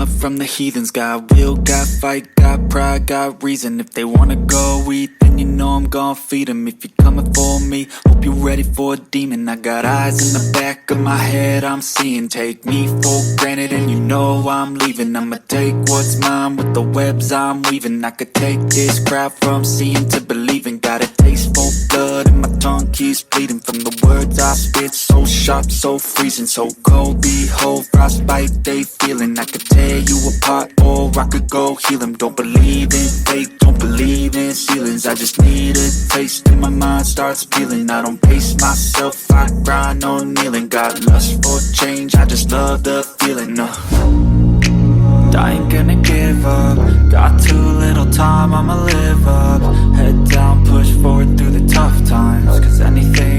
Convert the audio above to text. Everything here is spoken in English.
up from the heathens. Got will, got fight, got pride, got reason. If they wanna go eat, then you know I'm gon' feed them. If you're coming for me, hope you're ready for a demon. I got eyes in the back of my head, I'm seeing. Take me for granted and you know I'm leaving. I'ma take what's mine with the webs I'm weaving. I could take this crowd from seeing to believing. Got a taste for blood and my tongue keeps bleeding from the words I spit. So sharp, so freezing, so cold. Behold, frostbite they feeling. I could tear you apart or I could go heal them. Don't believe in fate, don't believe in ceilings. I just need a taste and my mind starts peeling. I don't pace myself, I grind on kneeling. Got lust for change, I just love the feeling. I ain't gonna give up. Got too little time, I'ma live up. Head down, push forward through the tough times. Cause anything